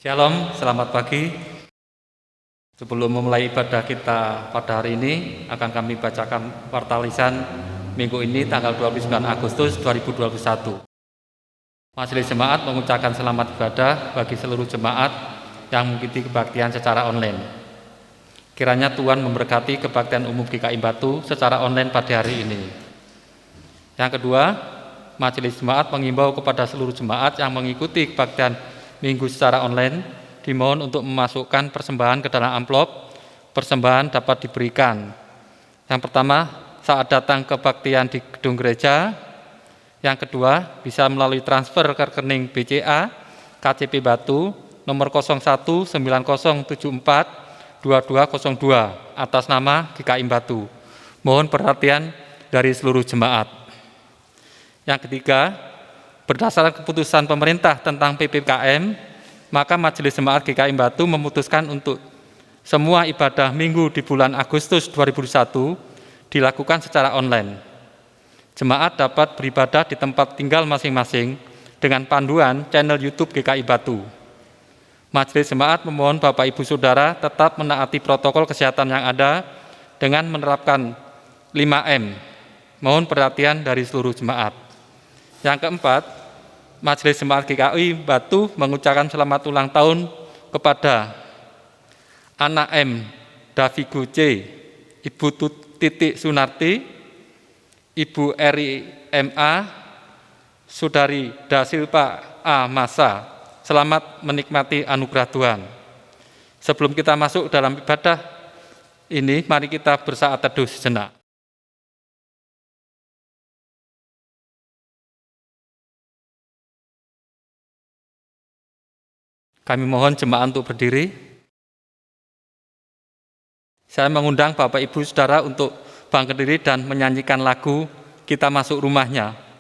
Shalom, selamat pagi. Sebelum memulai ibadah kita pada hari ini, akan kami bacakan warta lisan minggu ini tanggal 29 Agustus 2021. Majelis Jemaat mengucapkan selamat ibadah bagi seluruh jemaat yang mengikuti kebaktian secara online. Kiranya Tuhan memberkati kebaktian umum GKI Batu secara online pada hari ini. Yang kedua, Majelis Jemaat mengimbau kepada seluruh jemaat yang mengikuti kebaktian minggu secara online, dimohon untuk memasukkan persembahan ke dalam amplop. Persembahan dapat diberikan. Yang pertama, saat datang kebaktian di gedung gereja. Yang kedua, bisa melalui transfer ke rekening BCA KCP Batu nomor 0190742202 atas nama GKI Batu. Mohon perhatian dari seluruh jemaat. Yang ketiga, berdasarkan keputusan pemerintah tentang PPKM, maka Majelis Jemaat GKI Batu memutuskan untuk semua ibadah minggu di bulan Agustus 2021 dilakukan secara online. Jemaat dapat beribadah di tempat tinggal masing-masing dengan panduan channel YouTube GKI Batu. Majelis Jemaat memohon Bapak Ibu Saudara tetap menaati protokol kesehatan yang ada dengan menerapkan 5M. Mohon perhatian dari seluruh jemaat. Yang keempat, Majelis Jemaat GKI Batu mengucapkan selamat ulang tahun kepada anak M. Davigo C, Ibu Titik Sunarti, Ibu Eri MA, Saudari Da Silva A. Masa. Selamat menikmati anugerah Tuhan. Sebelum kita masuk dalam ibadah ini, mari kita bersaat teduh sejenak. Kami mohon jemaat untuk berdiri. Saya mengundang Bapak Ibu Saudara untuk bangkit berdiri dan menyanyikan lagu Kita Masuk Rumahnya.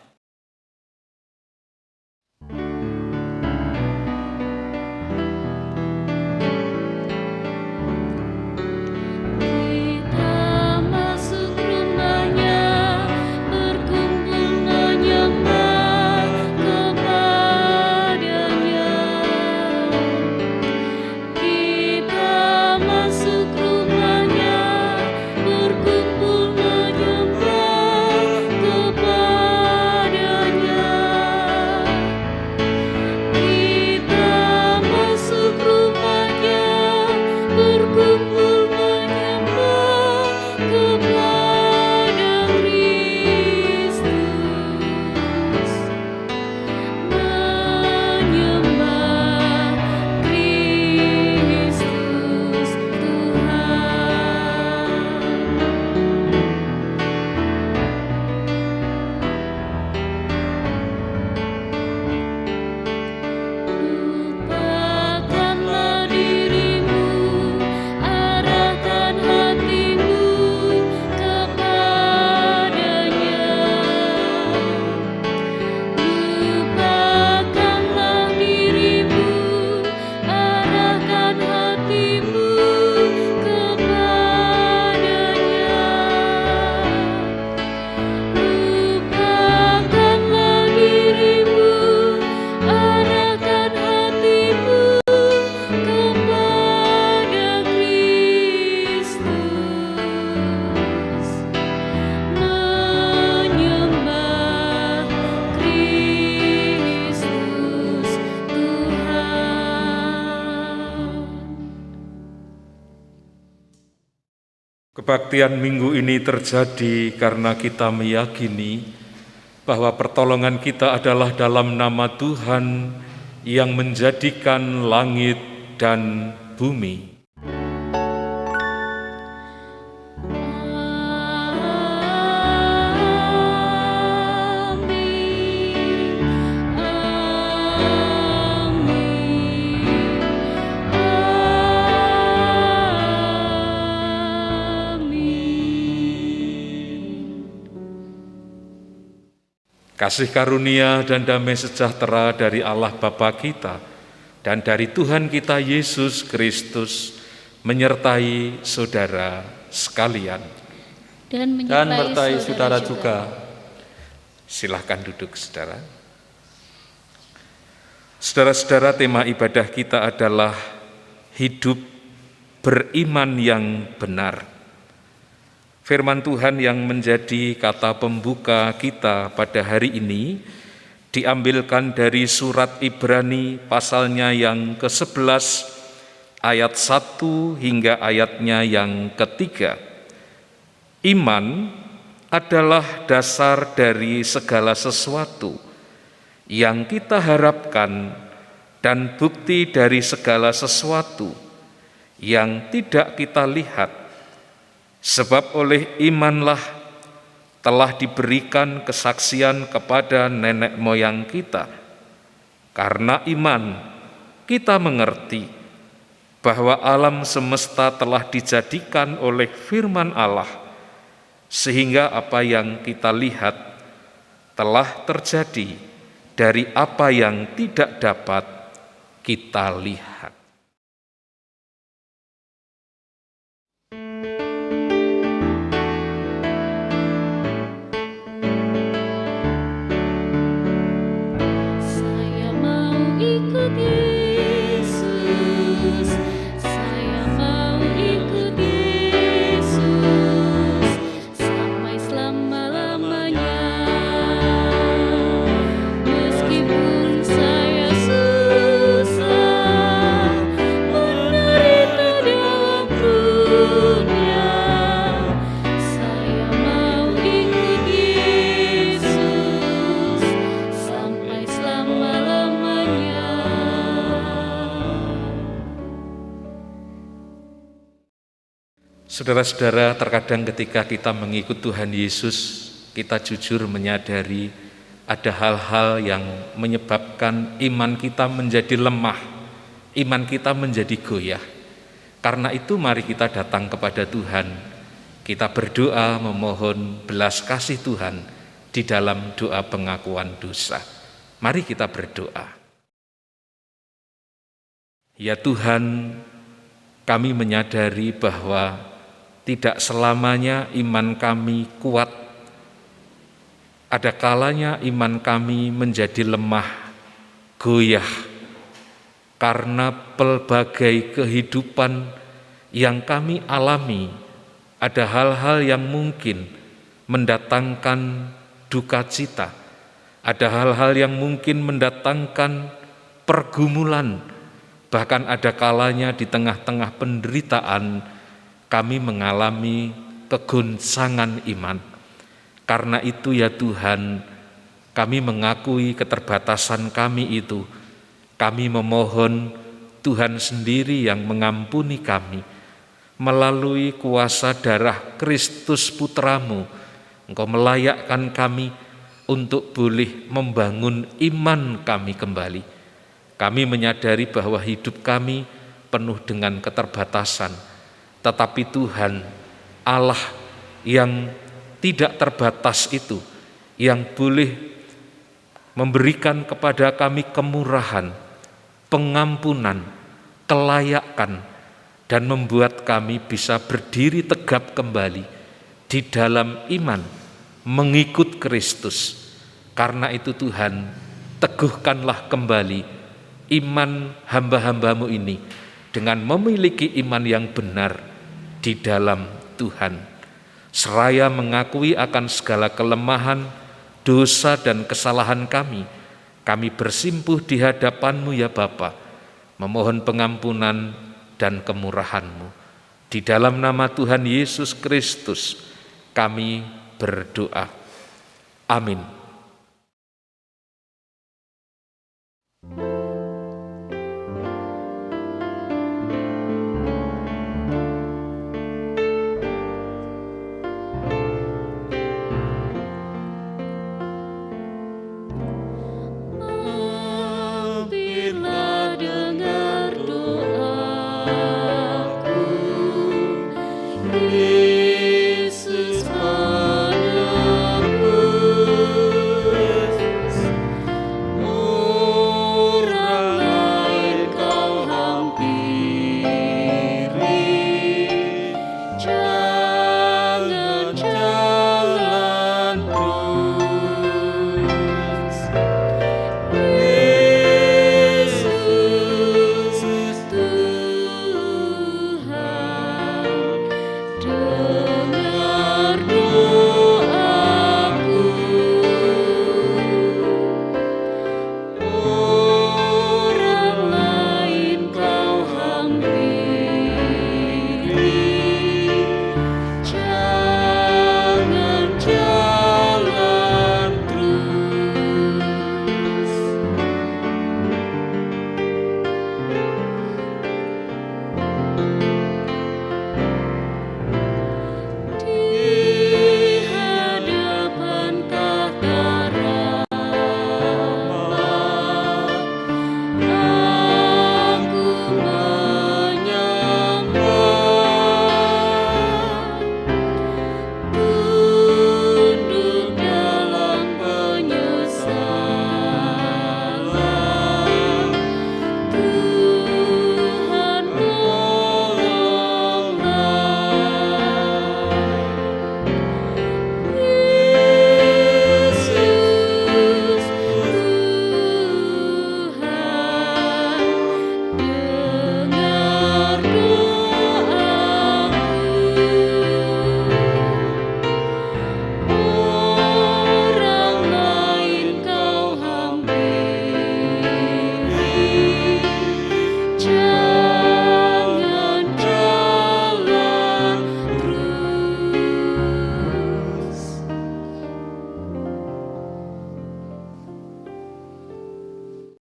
Kebaktian minggu ini terjadi karena kita meyakini bahwa pertolongan kita adalah dalam nama Tuhan yang menjadikan langit dan bumi. Kasih karunia dan damai sejahtera dari Allah Bapa kita dan dari Tuhan kita Yesus Kristus menyertai saudara sekalian. Dan menyertai saudara juga. Silahkan duduk, saudara. Saudara-saudara, tema ibadah kita adalah hidup beriman yang benar. Firman Tuhan yang menjadi kata pembuka kita pada hari ini diambilkan dari surat Ibrani pasalnya yang ke-11 ayat 1 hingga ayatnya yang ketiga. Iman adalah dasar dari segala sesuatu yang kita harapkan dan bukti dari segala sesuatu yang tidak kita lihat. Sebab oleh imanlah telah diberikan kesaksian kepada nenek moyang kita. Karena iman kita mengerti bahwa alam semesta telah dijadikan oleh firman Allah, sehingga apa yang kita lihat telah terjadi dari apa yang tidak dapat kita lihat. Saya mau ikut Yesus, saya mau ikut Yesus sampai selama-lamanya. Meskipun saya susah menderita dalam dunia, saya mau ikut Yesus sampai selama-lamanya. Saudara-saudara, terkadang ketika kita mengikut Tuhan Yesus, kita jujur menyadari ada hal-hal yang menyebabkan iman kita menjadi lemah, iman kita menjadi goyah. Karena itu mari kita datang kepada Tuhan, kita berdoa memohon belas kasih Tuhan di dalam doa pengakuan dosa. Mari kita berdoa. Ya Tuhan, kami menyadari bahwa tidak selamanya iman kami kuat. Ada kalanya iman kami menjadi lemah, goyah, karena pelbagai kehidupan yang kami alami. Ada hal-hal yang mungkin mendatangkan duka cita, ada hal-hal yang mungkin mendatangkan pergumulan, bahkan ada kalanya di tengah-tengah penderitaan kami mengalami kegoncangan iman. Karena itu ya Tuhan, kami mengakui keterbatasan kami itu. Kami memohon Tuhan sendiri yang mengampuni kami. Melalui kuasa darah Kristus Putramu, Engkau melayakkan kami untuk boleh membangun iman kami kembali. Kami menyadari bahwa hidup kami penuh dengan keterbatasan. Tetapi Tuhan, Allah yang tidak terbatas itu, yang boleh memberikan kepada kami kemurahan, pengampunan, kelayakan, dan membuat kami bisa berdiri tegap kembali di dalam iman, mengikut Kristus. Karena itu Tuhan, teguhkanlah kembali iman hamba-hambamu ini dengan memiliki iman yang benar di dalam Tuhan. Seraya mengakui akan segala kelemahan, dosa dan kesalahan kami bersimpuh di hadapan-Mu ya Bapa, memohon pengampunan dan kemurahan-Mu. Di dalam nama Tuhan Yesus Kristus kami berdoa. Amin. Mampirlah dengar doaku, Yesus anakku.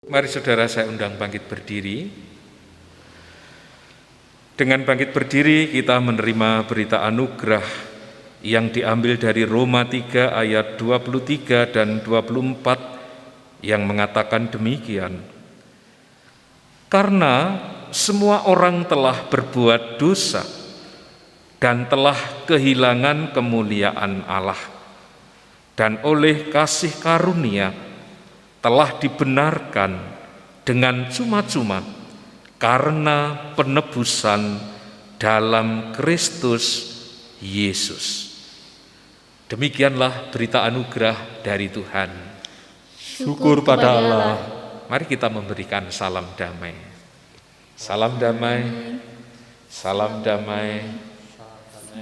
Mari saudara saya undang bangkit berdiri. Dengan bangkit berdiri kita menerima berita anugerah yang diambil dari Roma 3 ayat 23 dan 24 yang mengatakan demikian. Karena semua orang telah berbuat dosa dan telah kehilangan kemuliaan Allah, dan oleh kasih karunia telah dibenarkan dengan cuma-cuma karena penebusan dalam Kristus Yesus. Demikianlah berita anugerah dari Tuhan. Syukur pada Allah. Mari kita memberikan salam damai. Salam damai, salam damai,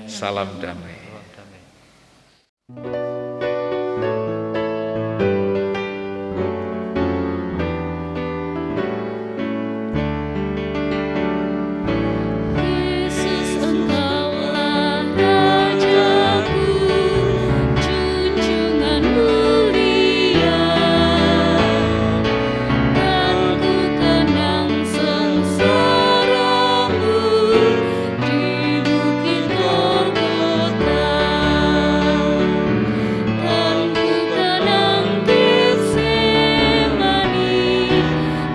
salam damai. Yesus, Engkaulah Rajaku, junjungan mulia, kan ku kenang sengsaramu di bukit Golgota, kan ku kenang Getsemani,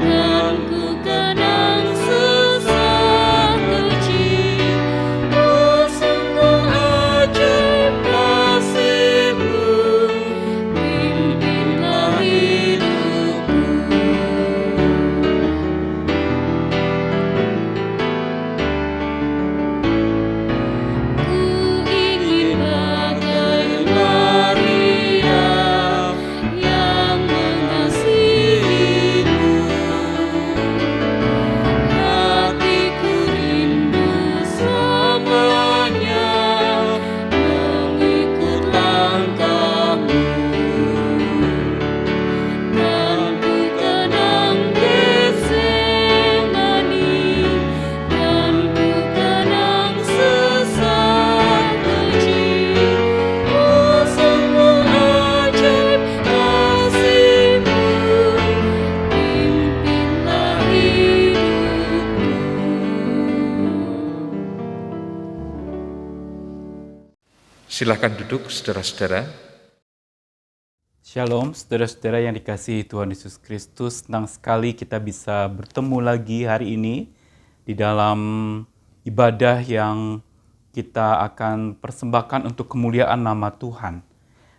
kan ku kenang susah uji. Oh, sungguh ajaib kasih-Mu, pimpinlah hidupku. Ku ingin bagai Maria yang mengasihi-Mu. Hatiku rindu selamanya mengikut langkah-Mu. Kan ku kenang Getsemani, kan ku kenang susah uji. Oh, sungguh ajaib kasih-Mu, pimpinlah hidupku. Silakan duduk saudara-saudara. Shalom, saudara-saudara yang dikasihi Tuhan Yesus Kristus. Senang sekali kita bisa bertemu lagi hari ini di dalam ibadah yang kita akan persembahkan untuk kemuliaan nama Tuhan.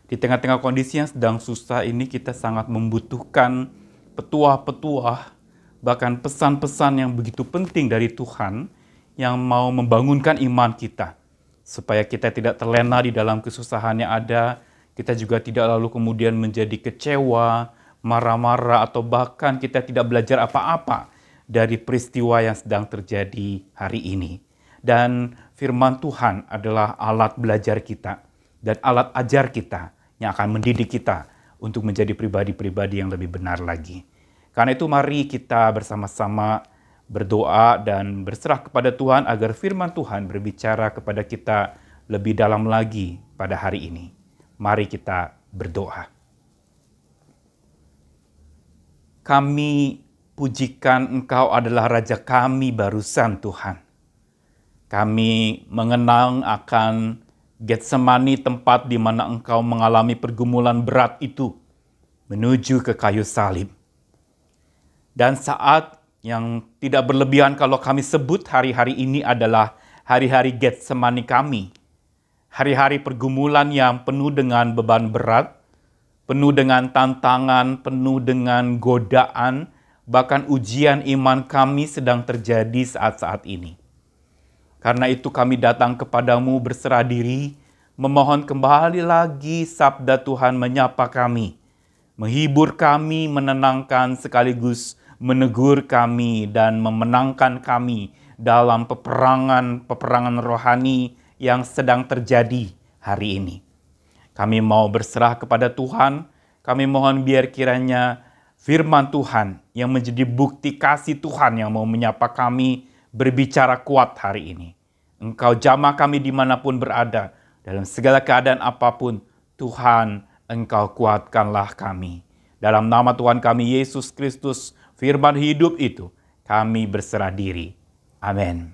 Di tengah-tengah kondisi yang sedang susah ini, kita sangat membutuhkan petuah-petuah, bahkan pesan-pesan yang begitu penting dari Tuhan yang mau membangunkan iman kita, supaya kita tidak terlena di dalam kesusahan yang ada. Kita juga tidak lalu kemudian menjadi kecewa, marah-marah, atau bahkan kita tidak belajar apa-apa dari peristiwa yang sedang terjadi hari ini. Dan firman Tuhan adalah alat belajar kita dan alat ajar kita yang akan mendidik kita untuk menjadi pribadi-pribadi yang lebih benar lagi. Karena itu mari kita bersama-sama berdoa dan berserah kepada Tuhan agar firman Tuhan berbicara kepada kita lebih dalam lagi pada hari ini. Mari kita berdoa. Kami pujikan Engkau adalah Raja kami barusan, Tuhan. Kami mengenang akan Getsemani, tempat di mana Engkau mengalami pergumulan berat itu menuju ke kayu salib. Dan saat yang tidak berlebihan kalau kami sebut hari-hari ini adalah hari-hari Getsemani kami. Hari-hari pergumulan yang penuh dengan beban berat, penuh dengan tantangan, penuh dengan godaan, bahkan ujian iman kami sedang terjadi saat-saat ini. Karena itu kami datang kepadamu berserah diri, memohon kembali lagi sabda Tuhan menyapa kami, menghibur kami, menenangkan sekaligus menegur kami dan memenangkan kami dalam peperangan rohani yang sedang terjadi hari ini. Kami mau berserah kepada Tuhan, kami mohon biar kiranya firman Tuhan yang menjadi bukti kasih Tuhan yang mau menyapa kami berbicara kuat hari ini. Engkau jamah kami dimanapun berada, dalam segala keadaan apapun, Tuhan, Engkau kuatkanlah kami. Dalam nama Tuhan kami Yesus Kristus, firman hidup itu, kami berserah diri. Amin.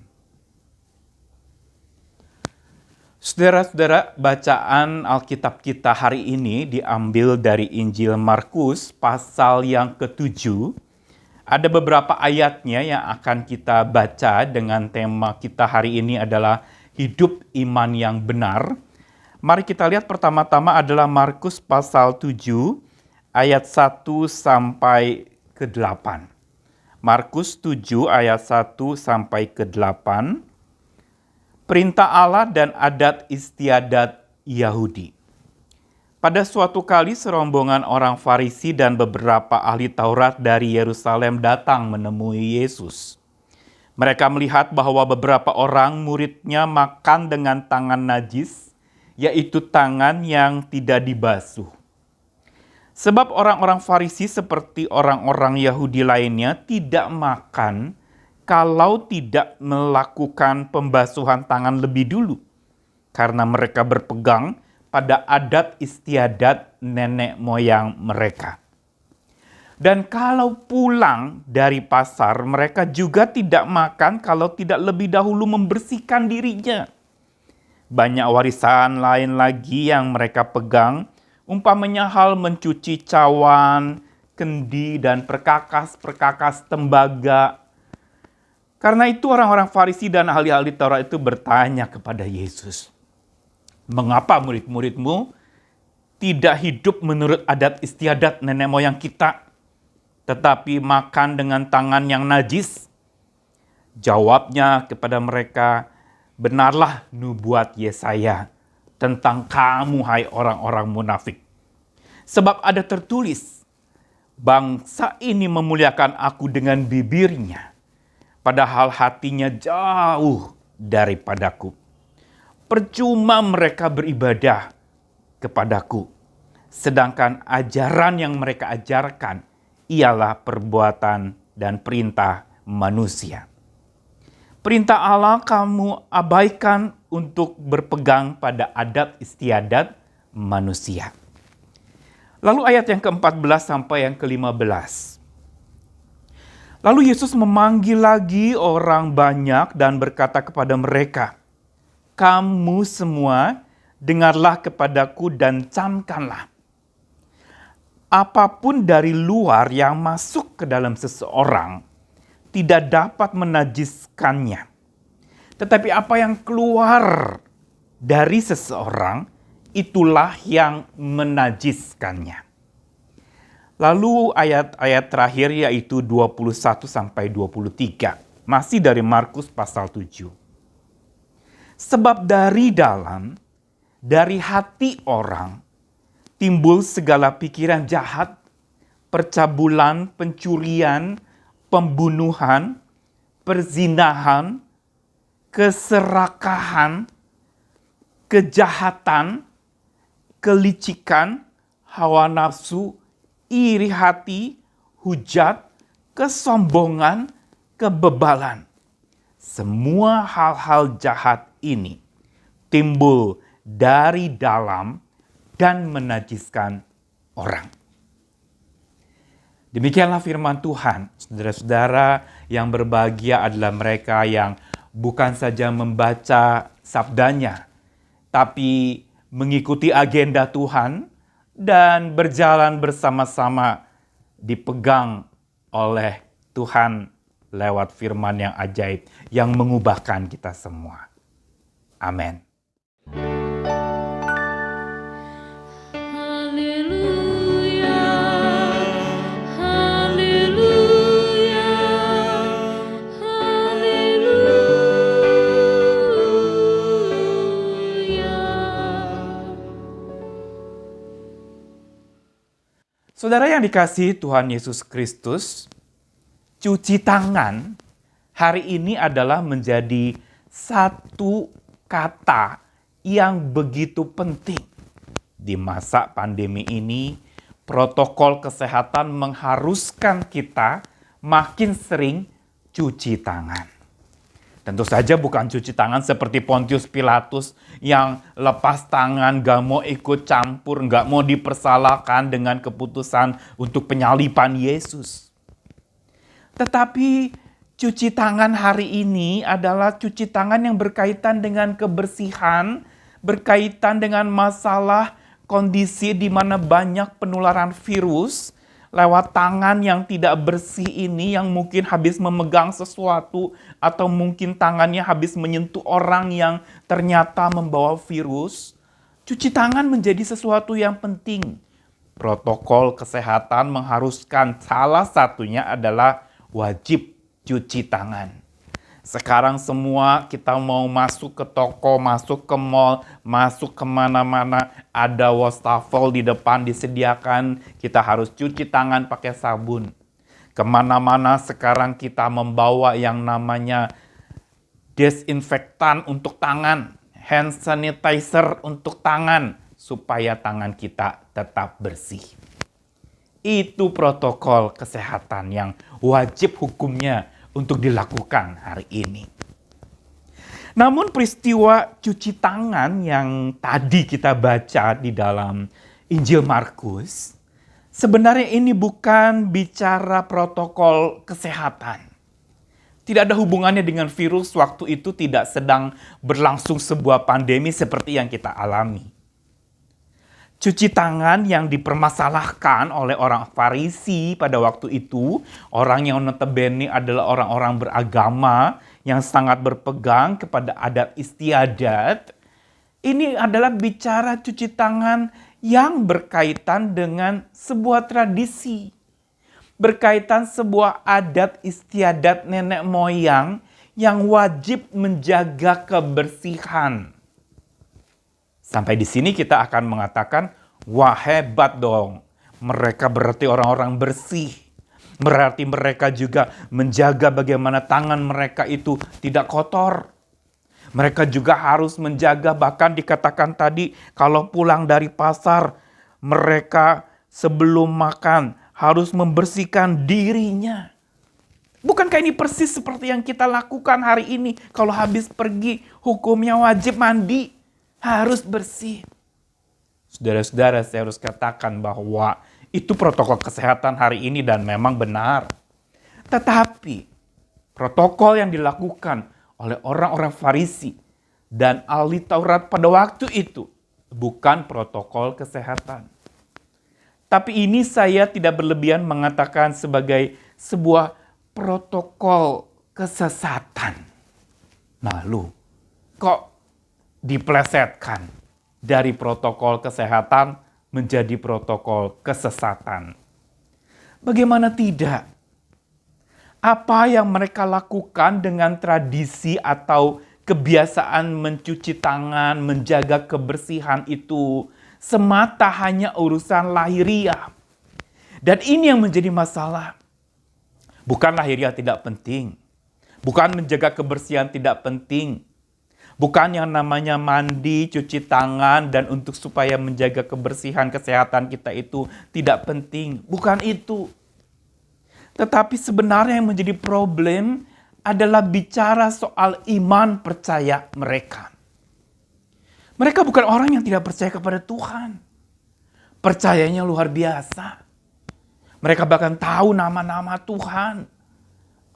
Saudara-saudara, bacaan Alkitab kita hari ini diambil dari Injil Markus pasal yang ke-7. Ada beberapa ayatnya yang akan kita baca dengan tema kita hari ini adalah hidup iman yang benar. Mari kita lihat pertama-tama adalah Markus pasal 7 ayat 1 sampai ke 8. Markus 7 ayat 1 sampai ke 8. Perintah Allah dan adat istiadat Yahudi. Pada suatu kali serombongan orang Farisi dan beberapa ahli Taurat dari Yerusalem datang menemui Yesus. Mereka melihat bahwa beberapa orang muridnya makan dengan tangan najis, yaitu tangan yang tidak dibasuh. Sebab orang-orang Farisi seperti orang-orang Yahudi lainnya tidak makan kalau tidak melakukan pembasuhan tangan lebih dulu, karena mereka berpegang pada adat istiadat nenek moyang mereka. Dan kalau pulang dari pasar, mereka juga tidak makan kalau tidak lebih dahulu membersihkan dirinya. Banyak warisan lain lagi yang mereka pegang, umpamanya hal mencuci cawan, kendi, dan perkakas-perkakas tembaga. Karena itu orang-orang Farisi dan ahli-ahli Taurat itu bertanya kepada Yesus, "Mengapa murid-muridmu tidak hidup menurut adat istiadat nenek moyang kita, tetapi makan dengan tangan yang najis?" Jawabnya kepada mereka, "Benarlah nubuat Yesaya tentang kamu, hai orang-orang munafik. Sebab ada tertulis, bangsa ini memuliakan aku dengan bibirnya, padahal hatinya jauh daripadaku. Percuma mereka beribadah kepadaku, sedangkan ajaran yang mereka ajarkan ialah perbuatan dan perintah manusia. Perintah Allah kamu abaikan untuk berpegang pada adat istiadat manusia." Lalu ayat yang ke-14 sampai yang ke-15. Lalu Yesus memanggil lagi orang banyak dan berkata kepada mereka, "Kamu semua dengarlah kepadaku dan camkanlah. Apapun dari luar yang masuk ke dalam seseorang tidak dapat menajiskannya. Tetapi apa yang keluar dari seseorang, itulah yang menajiskannya." Lalu ayat-ayat terakhir yaitu 21 sampai 23. Masih dari Markus pasal 7. "Sebab dari dalam, dari hati orang, timbul segala pikiran jahat, percabulan, pencurian, pembunuhan, perzinahan, keserakahan, kejahatan, kelicikan, hawa nafsu, iri hati, hujat, kesombongan, kebebalan. Semua hal-hal jahat ini timbul dari dalam dan menajiskan orang." Demikianlah firman Tuhan. Saudara-saudara yang berbahagia adalah mereka yang bukan saja membaca sabdanya, tapi mengikuti agenda Tuhan dan berjalan bersama-sama dipegang oleh Tuhan lewat firman yang ajaib yang mengubahkan kita semua. Amin. Haleluya, haleluya, haleluya. Saudara yang dikasihi Tuhan Yesus Kristus, cuci tangan hari ini adalah menjadi satu kata yang begitu penting. Di masa pandemi ini, protokol kesehatan mengharuskan kita makin sering cuci tangan. Tentu saja bukan cuci tangan seperti Pontius Pilatus yang lepas tangan, gak mau ikut campur, gak mau dipersalahkan dengan keputusan untuk penyaliban Yesus. Tetapi cuci tangan hari ini adalah cuci tangan yang berkaitan dengan kebersihan, berkaitan dengan masalah kondisi di mana banyak penularan virus lewat tangan yang tidak bersih ini, yang mungkin habis memegang sesuatu atau mungkin tangannya habis menyentuh orang yang ternyata membawa virus. Cuci tangan menjadi sesuatu yang penting. Protokol kesehatan mengharuskan salah satunya adalah wajib cuci tangan. Sekarang semua kita mau masuk ke toko, masuk ke mall, masuk kemana-mana, ada wastafel di depan disediakan, kita harus cuci tangan pakai sabun. Kemana-mana sekarang kita membawa yang namanya desinfektan untuk tangan, hand sanitizer untuk tangan, supaya tangan kita tetap bersih. Itu protokol kesehatan yang wajib hukumnya untuk dilakukan hari ini. Namun peristiwa cuci tangan yang tadi kita baca di dalam Injil Markus, sebenarnya ini bukan bicara protokol kesehatan. Tidak ada hubungannya dengan virus, waktu itu tidak sedang berlangsung sebuah pandemi seperti yang kita alami. Cuci tangan yang dipermasalahkan oleh orang Farisi pada waktu itu, orang yang notabene adalah orang-orang beragama yang sangat berpegang kepada adat istiadat, ini adalah bicara cuci tangan yang berkaitan dengan sebuah tradisi, berkaitan sebuah adat istiadat nenek moyang yang wajib menjaga kebersihan. Sampai di sini kita akan mengatakan, wah hebat dong. Mereka berarti orang-orang bersih. Berarti mereka juga menjaga bagaimana tangan mereka itu tidak kotor. Mereka juga harus menjaga, bahkan dikatakan tadi, kalau pulang dari pasar, mereka sebelum makan harus membersihkan dirinya. Bukankah ini persis seperti yang kita lakukan hari ini? Kalau habis pergi, hukumnya wajib mandi. Harus bersih. Saudara-saudara, saya harus katakan bahwa itu protokol kesehatan hari ini dan memang benar. Tetapi protokol yang dilakukan oleh orang-orang Farisi dan ahli Taurat pada waktu itu bukan protokol kesehatan. Tapi ini saya tidak berlebihan mengatakan sebagai sebuah protokol kesesatan. Lalu, kok diplesetkan dari protokol kesehatan menjadi protokol kesesatan? Bagaimana tidak? Apa yang mereka lakukan dengan tradisi atau kebiasaan mencuci tangan, menjaga kebersihan itu semata hanya urusan lahiriah. Dan ini yang menjadi masalah. Bukan lahiriah tidak penting. Bukan menjaga kebersihan tidak penting. Bukan yang namanya mandi, cuci tangan, dan untuk supaya menjaga kebersihan kesehatan kita itu tidak penting. Bukan itu. Tetapi sebenarnya yang menjadi problem adalah bicara soal iman percaya mereka. Mereka bukan orang yang tidak percaya kepada Tuhan. Percayanya luar biasa. Mereka bahkan tahu nama-nama Tuhan.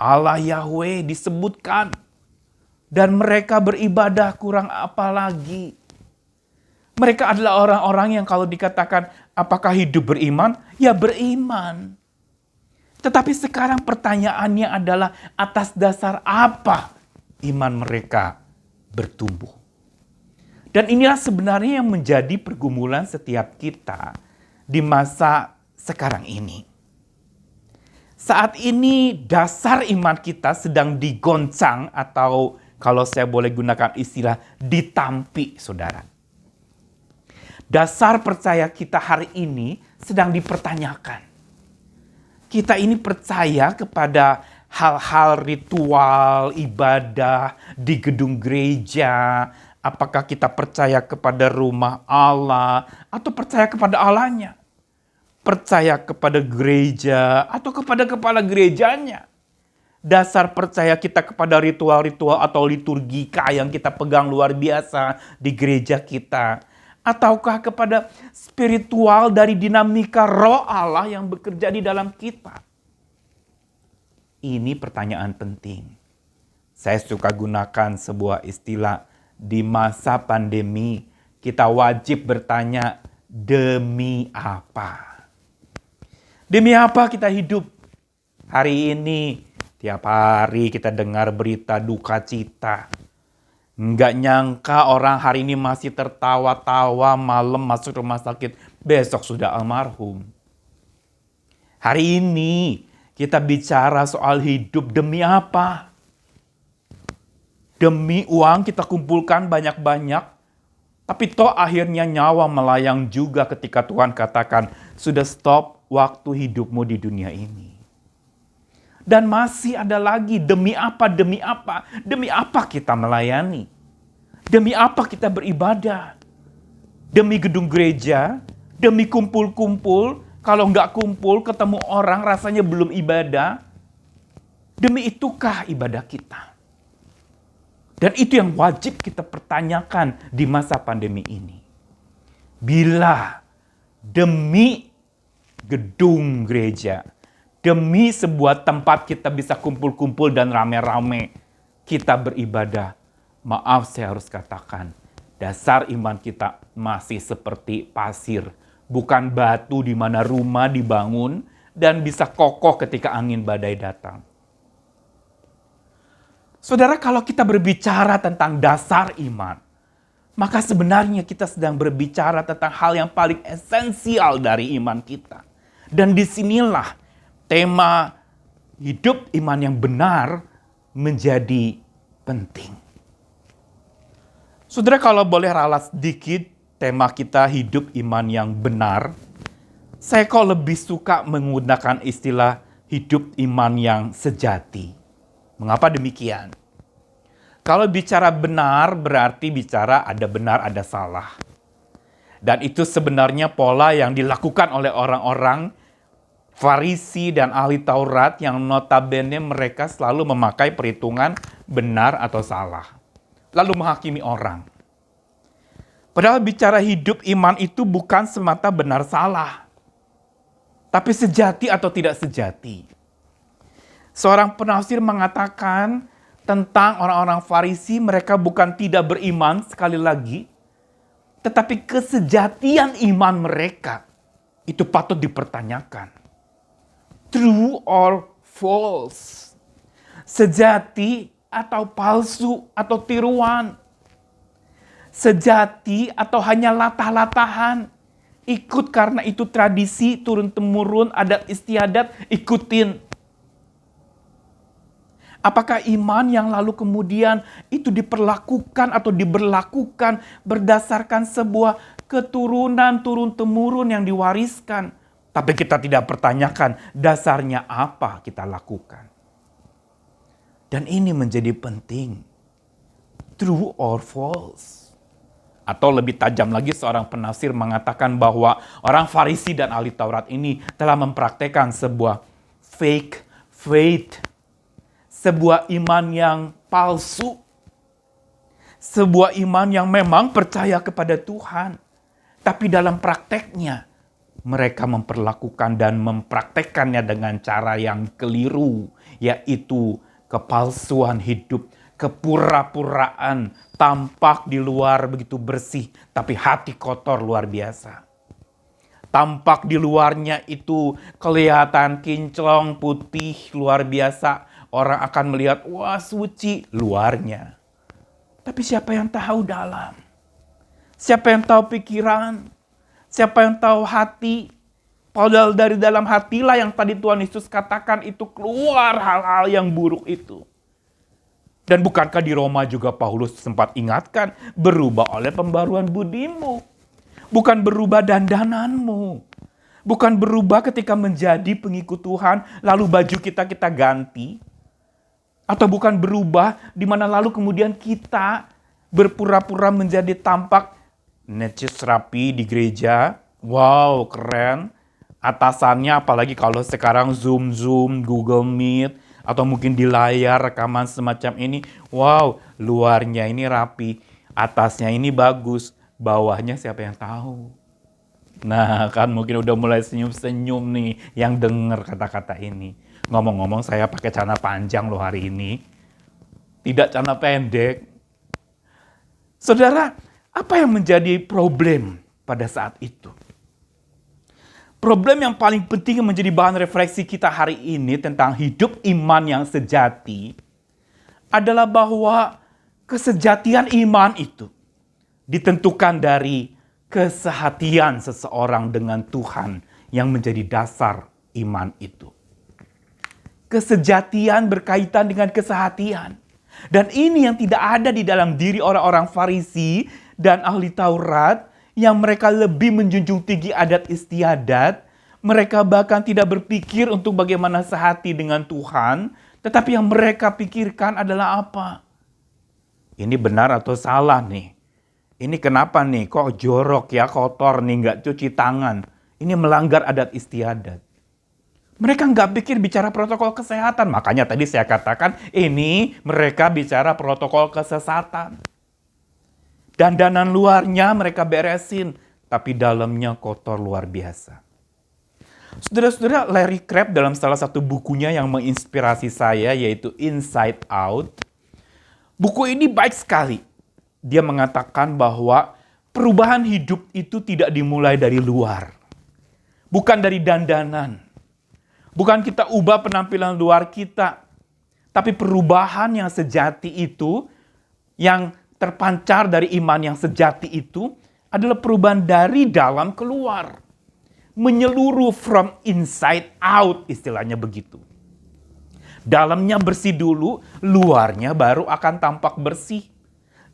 Allah Yahweh disebutkan. Dan mereka beribadah kurang apa lagi. Mereka adalah orang-orang yang kalau dikatakan apakah hidup beriman? Ya beriman. Tetapi sekarang pertanyaannya adalah atas dasar apa iman mereka bertumbuh. Dan inilah sebenarnya yang menjadi pergumulan setiap kita di masa sekarang ini. Saat ini dasar iman kita sedang digoncang atau kalau saya boleh gunakan istilah ditampi, saudara. Dasar percaya kita hari ini sedang dipertanyakan. Kita ini percaya kepada hal-hal ritual, ibadah di gedung gereja. Apakah kita percaya kepada rumah Allah atau percaya kepada Allahnya? Percaya kepada gereja atau kepada kepala gerejanya? Dasar percaya kita kepada ritual-ritual atau liturgika yang kita pegang luar biasa di gereja kita. Ataukah kepada spiritual dari dinamika roh Allah yang bekerja di dalam kita. Ini pertanyaan penting. Saya suka gunakan sebuah istilah, di masa pandemi kita wajib bertanya, demi apa? Demi apa kita hidup? Hari ini, tiap hari kita dengar berita duka cita. Nggak nyangka orang hari ini masih tertawa-tawa, malam masuk rumah sakit, besok sudah almarhum. Hari ini kita bicara soal hidup demi apa? Demi uang kita kumpulkan banyak-banyak, tapi toh akhirnya nyawa melayang juga ketika Tuhan katakan, sudah stop waktu hidupmu di dunia ini. Dan masih ada lagi, demi apa, demi apa? Demi apa kita melayani? Demi apa kita beribadah? Demi gedung gereja? Demi kumpul-kumpul? Kalau nggak kumpul, ketemu orang rasanya belum ibadah? Demi itukah ibadah kita? Dan itu yang wajib kita pertanyakan di masa pandemi ini. Bila demi gedung gereja, demi sebuah tempat kita bisa kumpul-kumpul dan rame-rame, kita beribadah, maaf saya harus katakan, dasar iman kita masih seperti pasir, bukan batu di mana rumah dibangun dan bisa kokoh ketika angin badai datang. Saudara, kalau kita berbicara tentang dasar iman, maka sebenarnya kita sedang berbicara tentang hal yang paling esensial dari iman kita. Dan disinilah tema hidup iman yang benar menjadi penting. Saudara, kalau boleh ralat sedikit tema kita hidup iman yang benar, saya kok lebih suka menggunakan istilah hidup iman yang sejati. Mengapa demikian? Kalau bicara benar berarti bicara ada benar ada salah. Dan itu sebenarnya pola yang dilakukan oleh orang-orang Farisi dan ahli Taurat yang notabene mereka selalu memakai perhitungan benar atau salah. Lalu menghakimi orang. Padahal bicara hidup iman itu bukan semata benar salah. Tapi sejati atau tidak sejati. Seorang penafsir mengatakan tentang orang-orang Farisi, mereka bukan tidak beriman sekali lagi, tetapi kesejatian iman mereka itu patut dipertanyakan. True or false? Sejati atau palsu atau tiruan? Sejati atau hanya latah-latahan? Ikut karena itu tradisi turun-temurun, adat istiadat, ikutin. Apakah iman yang lalu kemudian itu diperlakukan atau diberlakukan berdasarkan sebuah keturunan turun-temurun yang diwariskan? Tapi kita tidak pertanyakan dasarnya apa kita lakukan. Dan ini menjadi penting. True or false? Atau lebih tajam lagi seorang penafsir mengatakan bahwa orang Farisi dan ahli Taurat ini telah mempraktekkan sebuah fake faith. Sebuah iman yang palsu. Sebuah iman yang memang percaya kepada Tuhan. Tapi dalam prakteknya, mereka memperlakukan dan mempraktekkannya dengan cara yang keliru. Yaitu kepalsuan hidup, kepura-puraan, tampak di luar begitu bersih, tapi hati kotor luar biasa. Tampak di luarnya itu kelihatan kinclong, putih, luar biasa. Orang akan melihat, wah suci luarnya. Tapi siapa yang tahu dalam? Siapa yang tahu pikiran? Siapa yang tahu hati? Padahal dari dalam hatilah yang tadi Tuhan Yesus katakan itu keluar hal-hal yang buruk itu. Dan bukankah di Roma juga Paulus sempat ingatkan, berubah oleh pembaruan budimu. Bukan berubah dandananmu. Bukan berubah ketika menjadi pengikut Tuhan, lalu baju kita ganti. Atau bukan berubah di mana lalu kemudian kita berpura-pura menjadi tampak necis rapi di gereja. Wow, keren. Atasannya apalagi kalau sekarang Zoom, Google Meet, atau mungkin di layar rekaman semacam ini. Wow, luarnya ini rapi, atasnya ini bagus, bawahnya siapa yang tahu. Nah kan mungkin udah mulai senyum-senyum nih yang dengar kata-kata ini. Ngomong-ngomong saya pakai celana panjang loh hari ini. Tidak celana pendek. Saudara, apa yang menjadi problem pada saat itu? Problem yang paling penting yang menjadi bahan refleksi kita hari ini tentang hidup iman yang sejati adalah bahwa kesejatian iman itu ditentukan dari kesehatian seseorang dengan Tuhan yang menjadi dasar iman itu. Kesejatian berkaitan dengan kesehatian. Dan ini yang tidak ada di dalam diri orang-orang Farisi dan ahli Taurat yang mereka lebih menjunjung tinggi adat istiadat. Mereka bahkan tidak berpikir untuk bagaimana sehati dengan Tuhan, tetapi yang mereka pikirkan adalah apa? Ini benar atau salah nih? Ini kenapa nih kok jorok ya, kotor nih, nggak cuci tangan. Ini melanggar adat istiadat. Mereka nggak pikir bicara protokol kesehatan. Makanya tadi saya katakan ini mereka bicara protokol kesesatan. Dandanan luarnya mereka beresin, tapi dalamnya kotor luar biasa. Saudara-saudara, Larry Crabb dalam salah satu bukunya yang menginspirasi saya yaitu Inside Out. Buku ini baik sekali. Dia mengatakan bahwa perubahan hidup itu tidak dimulai dari luar. Bukan dari dandanan. Bukan kita ubah penampilan luar kita. Tapi perubahan yang sejati itu, yang terpancar dari iman yang sejati itu, adalah perubahan dari dalam keluar. Menyeluruh from inside out, istilahnya begitu. Dalamnya bersih dulu, luarnya baru akan tampak bersih.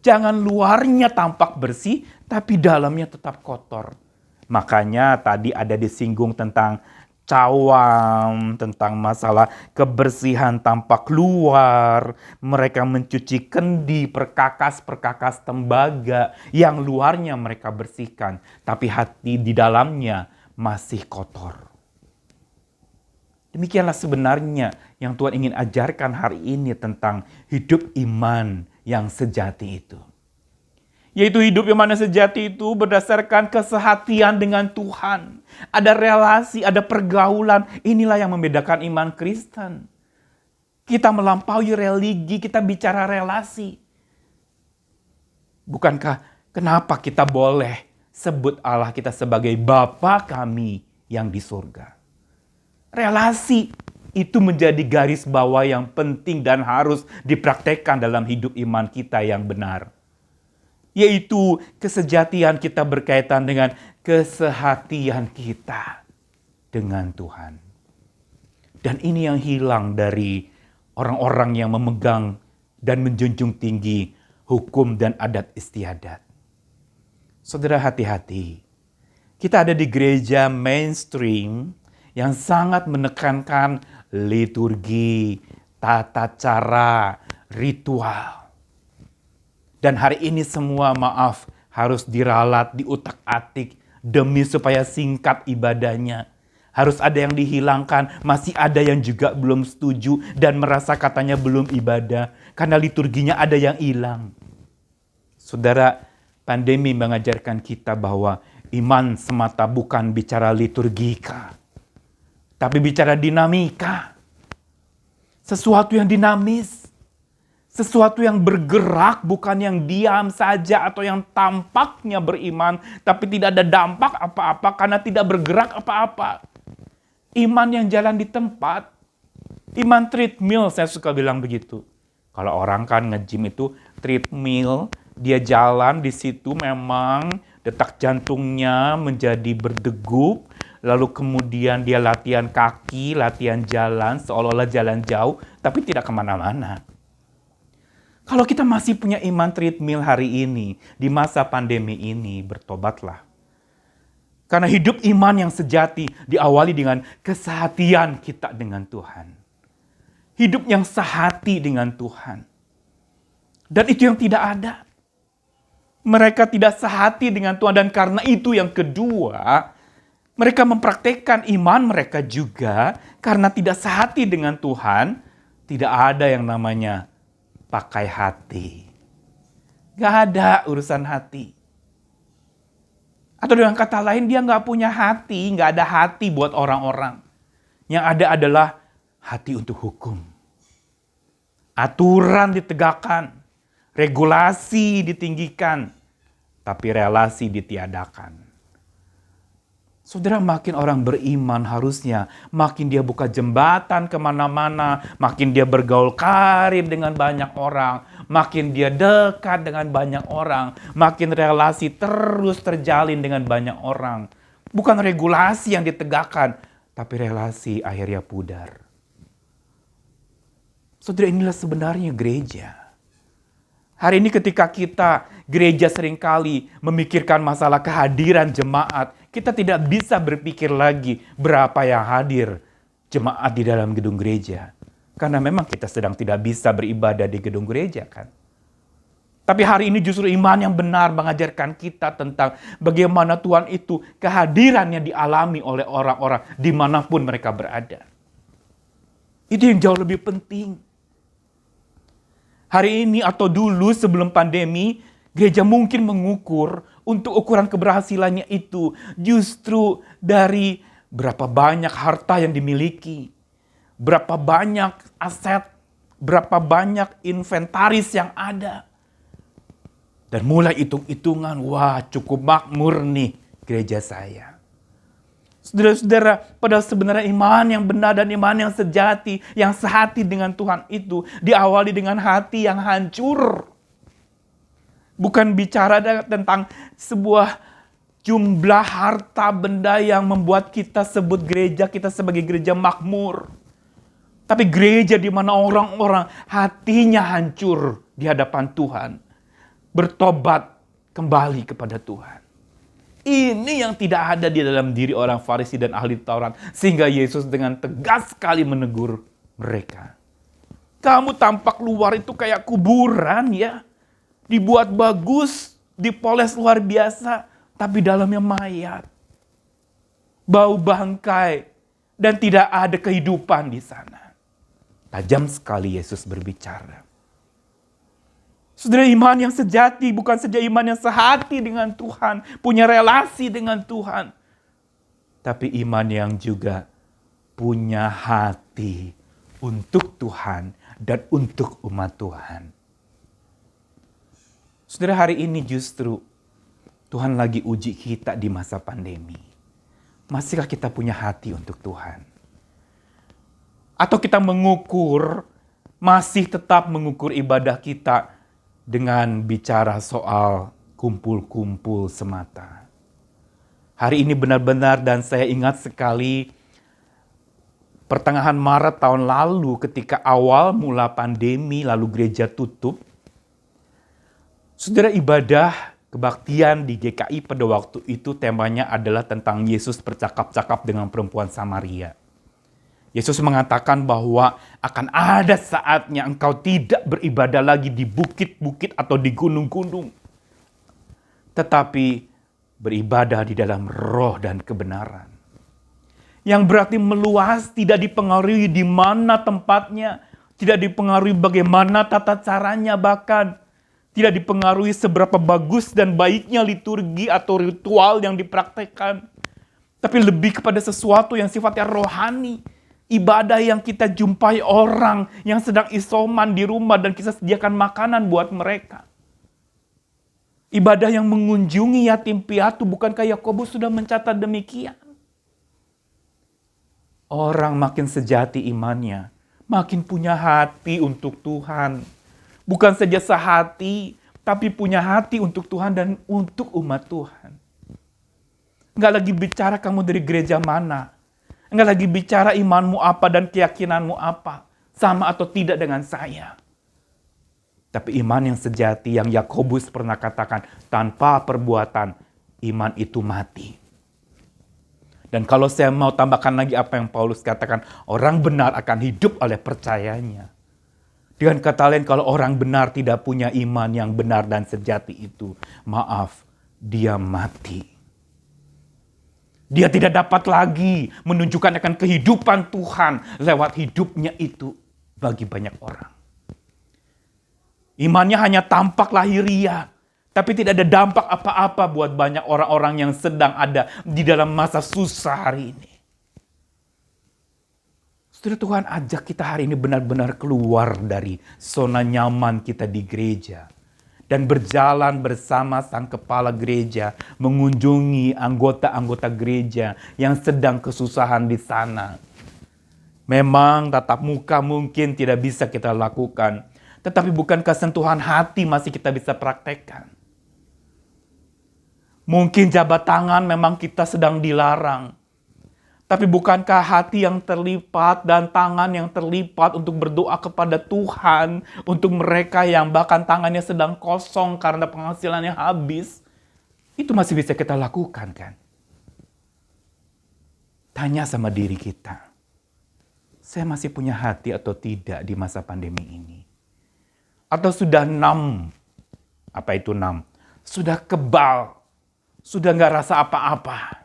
Jangan luarnya tampak bersih, tapi dalamnya tetap kotor. Makanya tadi ada disinggung tentang cawam, tentang masalah kebersihan tampak luar. Mereka mencuci kendi, perkakas-perkakas tembaga yang luarnya mereka bersihkan. Tapi hati di dalamnya masih kotor. Demikianlah sebenarnya yang Tuhan ingin ajarkan hari ini tentang hidup iman yang sejati itu. Yaitu hidup yang mana sejati itu berdasarkan kesehatian dengan Tuhan. Ada relasi, ada pergaulan. Inilah yang membedakan iman Kristen. Kita melampaui religi, kita bicara relasi. Bukankah kenapa kita boleh sebut Allah kita sebagai Bapa kami yang di surga? Relasi itu menjadi garis bawah yang penting dan harus dipraktekkan dalam hidup iman kita yang benar. Yaitu kesejatian kita berkaitan dengan kesehatian kita dengan Tuhan. Dan ini yang hilang dari orang-orang yang memegang dan menjunjung tinggi hukum dan adat istiadat. Saudara, hati-hati. Kita ada di gereja mainstream yang sangat menekankan liturgi, tata cara, ritual. Dan hari ini semua harus diralat, diutak-atik demi supaya singkat ibadahnya. Harus ada yang dihilangkan, masih ada yang juga belum setuju dan merasa katanya belum ibadah karena liturginya ada yang hilang. Saudara, pandemi mengajarkan kita bahwa iman semata bukan bicara liturgika, tapi bicara dinamika. Sesuatu yang dinamis, sesuatu yang bergerak, bukan yang diam saja atau yang tampaknya beriman, tapi tidak ada dampak apa-apa karena tidak bergerak apa-apa. Iman yang jalan di tempat, iman treadmill, saya suka bilang begitu. Kalau orang kan nge-gym itu treadmill, dia jalan di situ memang detak jantungnya menjadi berdegup, lalu kemudian dia latihan kaki, latihan jalan, seolah-olah jalan jauh, tapi tidak kemana-mana. Kalau kita masih punya iman treadmill hari ini, di masa pandemi ini, bertobatlah. Karena hidup iman yang sejati diawali dengan kesehatian kita dengan Tuhan. Hidup yang sehati dengan Tuhan. Dan itu yang tidak ada. Mereka tidak sehati dengan Tuhan dan karena itu yang kedua, mereka mempraktekkan iman mereka juga karena tidak sehati dengan Tuhan, tidak ada yang namanya pakai hati. Gak ada urusan hati. Atau dengan kata lain dia gak punya hati, gak ada hati buat orang-orang. Yang ada adalah hati untuk hukum. Aturan ditegakkan, regulasi ditinggikan, tapi relasi ditiadakan. Saudara, makin orang beriman harusnya makin dia buka jembatan kemana-mana, makin dia bergaul karib dengan banyak orang, makin dia dekat dengan banyak orang, makin relasi terus terjalin dengan banyak orang. Bukan regulasi yang ditegakkan, tapi relasi akhirnya pudar. Saudara, inilah sebenarnya gereja. Hari ini ketika kita gereja seringkali memikirkan masalah kehadiran jemaat, kita tidak bisa berpikir lagi berapa yang hadir jemaat di dalam gedung gereja. Karena memang kita sedang tidak bisa beribadah di gedung gereja kan. Tapi hari ini justru iman yang benar mengajarkan kita tentang bagaimana Tuhan itu kehadirannya dialami oleh orang-orang dimanapun mereka berada. Itu yang jauh lebih penting. Hari ini atau dulu sebelum pandemi, gereja mungkin mengukur untuk ukuran keberhasilannya itu justru dari berapa banyak harta yang dimiliki, berapa banyak aset, berapa banyak inventaris yang ada. Dan mulai hitung-hitungan, wah cukup makmur nih gereja saya. Saudara-saudara, pada sebenarnya iman yang benar dan iman yang sejati, yang sehati dengan Tuhan itu diawali dengan hati yang hancur. Bukan bicara tentang sebuah jumlah harta benda yang membuat kita sebut gereja kita sebagai gereja makmur. Tapi gereja di mana orang-orang hatinya hancur di hadapan Tuhan. Bertobat kembali kepada Tuhan. Ini yang tidak ada di dalam diri orang Farisi dan ahli Taurat. Sehingga Yesus dengan tegas sekali menegur mereka. Kamu tampak luar itu kayak kuburan ya. Dibuat bagus, dipoles luar biasa. Tapi dalamnya mayat. Bau bangkai. Dan tidak ada kehidupan di sana. Tajam sekali Yesus berbicara. Saudara, iman yang sejati bukan saja iman yang sehati dengan Tuhan, punya relasi dengan Tuhan. Tapi iman yang juga punya hati untuk Tuhan dan untuk umat Tuhan. Saudara, hari ini justru Tuhan lagi uji kita di masa pandemi. Masihkah kita punya hati untuk Tuhan? Atau kita masih tetap mengukur ibadah kita dengan bicara soal kumpul-kumpul semata. Hari ini benar-benar dan saya ingat sekali pertengahan Maret tahun lalu ketika awal mula pandemi lalu gereja tutup. Saudara, ibadah kebaktian di GKI pada waktu itu temanya adalah tentang Yesus bercakap-cakap dengan perempuan Samaria. Yesus mengatakan bahwa akan ada saatnya engkau tidak beribadah lagi di bukit-bukit atau di gunung-gunung. Tetapi beribadah di dalam roh dan kebenaran. Yang berarti meluas, tidak dipengaruhi di mana tempatnya. Tidak dipengaruhi bagaimana tata caranya bahkan. Tidak dipengaruhi seberapa bagus dan baiknya liturgi atau ritual yang dipraktekkan. Tapi lebih kepada sesuatu yang sifatnya rohani. Ibadah yang kita jumpai orang yang sedang isoman di rumah dan kita sediakan makanan buat mereka. Ibadah yang mengunjungi yatim piatu, bukankah Yakobus sudah mencatat demikian? Orang makin sejati imannya, makin punya hati untuk Tuhan. Bukan saja sehati, tapi punya hati untuk Tuhan dan untuk umat Tuhan. Enggak lagi bicara kamu dari gereja mana. Enggak lagi bicara imanmu apa dan keyakinanmu apa. Sama atau tidak dengan saya. Tapi iman yang sejati yang Yakobus pernah katakan. Tanpa perbuatan iman itu mati. Dan kalau saya mau tambahkan lagi apa yang Paulus katakan. Orang benar akan hidup oleh percayanya. Dengan kata lain kalau orang benar tidak punya iman yang benar dan sejati itu. Maaf, dia mati. Dia tidak dapat lagi menunjukkan akan kehidupan Tuhan lewat hidupnya itu bagi banyak orang. Imannya hanya tampak lahiriah, tapi tidak ada dampak apa-apa buat banyak orang-orang yang sedang ada di dalam masa susah hari ini. Saudara, Tuhan ajak kita hari ini benar-benar keluar dari zona nyaman kita di gereja. Dan berjalan bersama sang kepala gereja, mengunjungi anggota-anggota gereja yang sedang kesusahan di sana. Memang tatap muka mungkin tidak bisa kita lakukan, tetapi bukankah sentuhan hati masih kita bisa praktekkan? Mungkin jabat tangan memang kita sedang dilarang, tapi bukankah hati yang terlipat dan tangan yang terlipat untuk berdoa kepada Tuhan untuk mereka yang bahkan tangannya sedang kosong karena penghasilannya habis, itu masih bisa kita lakukan kan? Tanya sama diri kita, saya masih punya hati atau tidak di masa pandemi ini? Atau sudah numb? Apa itu numb? Sudah kebal, sudah gak rasa apa-apa.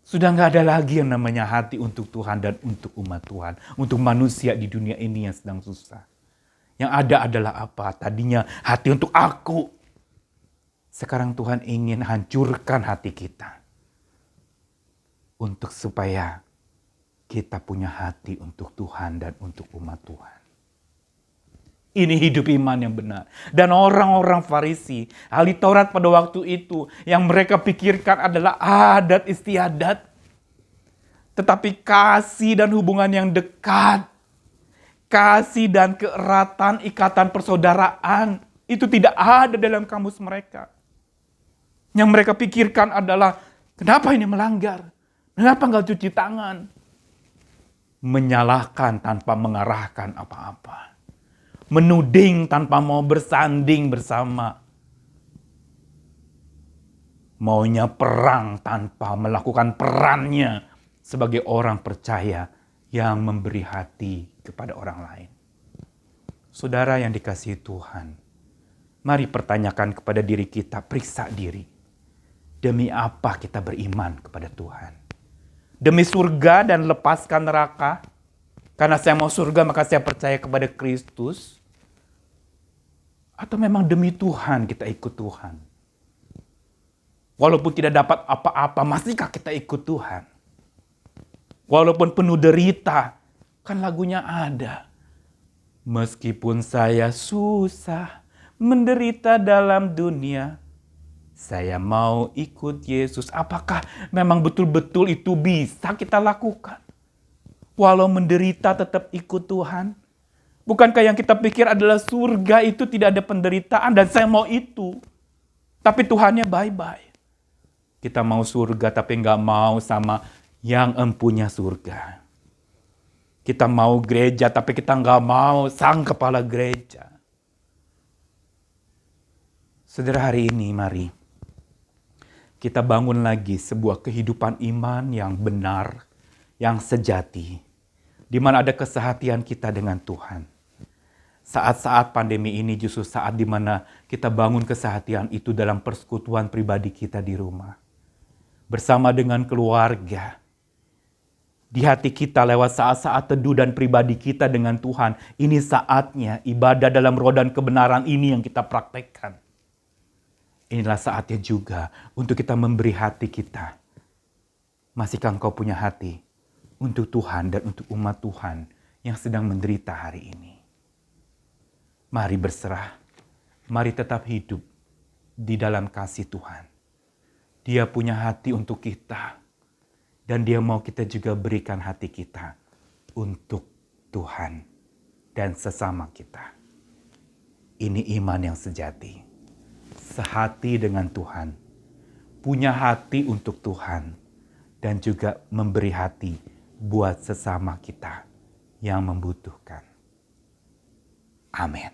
Sudah gak ada lagi yang namanya hati untuk Tuhan dan untuk umat Tuhan. Untuk manusia di dunia ini yang sedang susah. Yang ada adalah apa? Tadinya hati untuk aku. Sekarang Tuhan ingin hancurkan hati kita. Untuk supaya kita punya hati untuk Tuhan dan untuk umat Tuhan. Ini hidup iman yang benar. Dan orang-orang Farisi, ahli Taurat pada waktu itu, yang mereka pikirkan adalah adat istiadat. Tetapi kasih dan hubungan yang dekat, kasih dan keeratan ikatan persaudaraan, itu tidak ada dalam kamus mereka. Yang mereka pikirkan adalah, kenapa ini melanggar? Kenapa nggak cuci tangan? Menyalahkan tanpa mengarahkan apa-apa. Menuding tanpa mau bersanding bersama. Maunya perang tanpa melakukan perannya sebagai orang percaya yang memberi hati kepada orang lain. Saudara yang dikasihi Tuhan, mari pertanyakan kepada diri kita, periksa diri. Demi apa kita beriman kepada Tuhan? Demi surga dan lepaskan neraka? Karena saya mau surga maka saya percaya kepada Kristus? Atau memang demi Tuhan kita ikut Tuhan? Walaupun tidak dapat apa-apa, masihkah kita ikut Tuhan? Walaupun penuh derita, kan lagunya ada. Meskipun saya susah, menderita dalam dunia, saya mau ikut Yesus. Apakah memang betul-betul itu bisa kita lakukan? Walau menderita tetap ikut Tuhan. Bukankah yang kita pikir adalah surga itu tidak ada penderitaan dan saya mau itu. Tapi Tuhannya bye-bye. Kita mau surga tapi nggak mau sama yang empunya surga. Kita mau gereja tapi kita nggak mau sang kepala gereja. Saudara, hari ini mari kita bangun lagi sebuah kehidupan iman yang benar, yang sejati, di mana ada kesehatian kita dengan Tuhan. Saat-saat pandemi ini justru saat di mana kita bangun kesehatian itu dalam persekutuan pribadi kita di rumah. Bersama dengan keluarga. Di hati kita lewat saat-saat teduh dan pribadi kita dengan Tuhan. Ini saatnya ibadah dalam roh dan kebenaran ini yang kita praktekkan. Inilah saatnya juga untuk kita memberi hati kita. Masihkah engkau punya hati untuk Tuhan dan untuk umat Tuhan yang sedang menderita hari ini? Mari berserah, mari tetap hidup di dalam kasih Tuhan. Dia punya hati untuk kita, dan Dia mau kita juga berikan hati kita untuk Tuhan dan sesama kita. Ini iman yang sejati, sehati dengan Tuhan, punya hati untuk Tuhan, dan juga memberi hati buat sesama kita yang membutuhkan. Amin.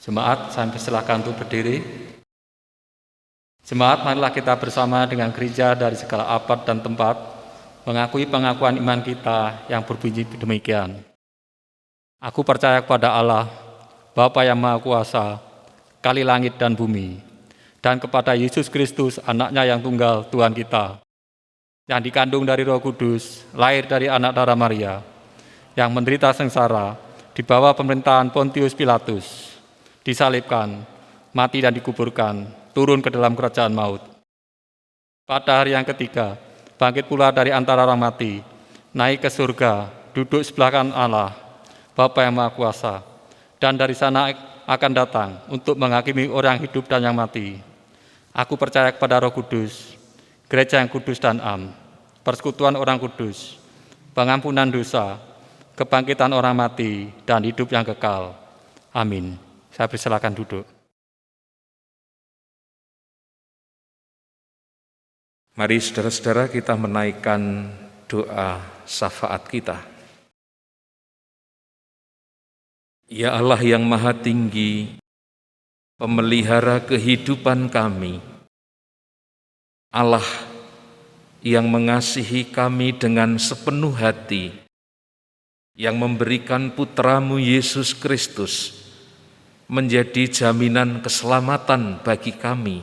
Jemaat, saya persilahkan untuk berdiri. Jemaat, marilah kita bersama dengan gereja dari segala abad dan tempat mengakui pengakuan iman kita yang berbunyi demikian. Aku percaya kepada Allah, Bapa yang Maha Kuasa, Kali langit dan bumi, dan kepada Yesus Kristus, anaknya yang tunggal, Tuhan kita, yang dikandung dari Roh Kudus, lahir dari anak darah Maria, yang menderita sengsara di bawah pemerintahan Pontius Pilatus, disalibkan, mati dan dikuburkan, turun ke dalam kerajaan maut. Pada hari yang ketiga, bangkit pula dari antara orang mati, naik ke surga, duduk sebelah kanan Allah, Bapa yang Maha Kuasa, dan dari sana akan datang untuk menghakimi orang yang hidup dan yang mati. Aku percaya kepada Roh Kudus, gereja yang kudus dan am, persekutuan orang kudus, pengampunan dosa, kebangkitan orang mati, dan hidup yang kekal. Amin. Saya persilakan duduk. Mari saudara-saudara kita menaikkan doa syafaat kita. Ya Allah yang Maha Tinggi, pemelihara kehidupan kami, Allah yang mengasihi kami dengan sepenuh hati, yang memberikan putra-Mu Yesus Kristus menjadi jaminan keselamatan bagi kami,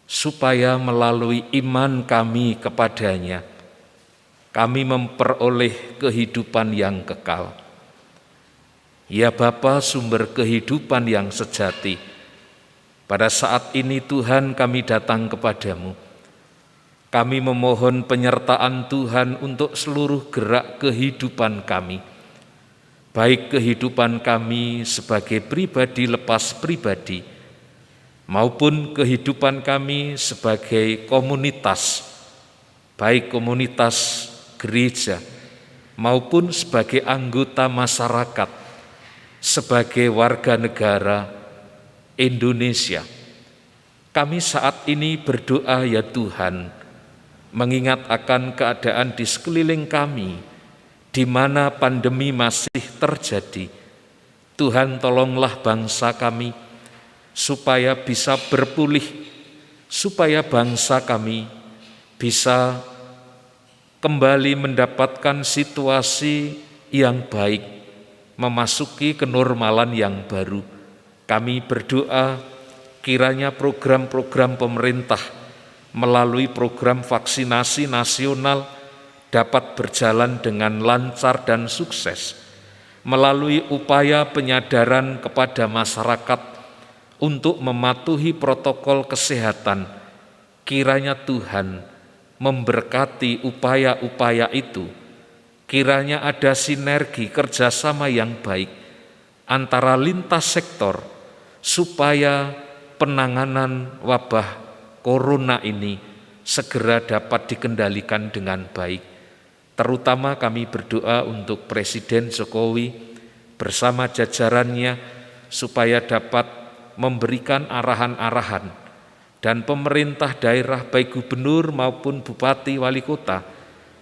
supaya melalui iman kami kepadanya, kami memperoleh kehidupan yang kekal. Ya Bapa, sumber kehidupan yang sejati, pada saat ini Tuhan kami datang kepadamu. Kami memohon penyertaan Tuhan untuk seluruh gerak kehidupan kami, baik kehidupan kami sebagai pribadi lepas pribadi, maupun kehidupan kami sebagai komunitas, baik komunitas gereja maupun sebagai anggota masyarakat, sebagai warga negara Indonesia. Kami saat ini berdoa ya Tuhan, mengingat akan keadaan di sekeliling kami, di mana pandemi masih terjadi. Tuhan tolonglah bangsa kami, supaya bisa berpulih, supaya bangsa kami bisa kembali mendapatkan situasi yang baik, memasuki kenormalan yang baru. Kami berdoa kiranya program-program pemerintah melalui program vaksinasi nasional dapat berjalan dengan lancar dan sukses, melalui upaya penyadaran kepada masyarakat untuk mematuhi protokol kesehatan. Kiranya Tuhan memberkati upaya-upaya itu. Kiranya ada sinergi kerjasama yang baik antara lintas sektor, supaya penanganan wabah corona ini segera dapat dikendalikan dengan baik. Terutama kami berdoa untuk Presiden Jokowi bersama jajarannya, supaya dapat memberikan arahan-arahan, dan pemerintah daerah baik gubernur maupun bupati wali kota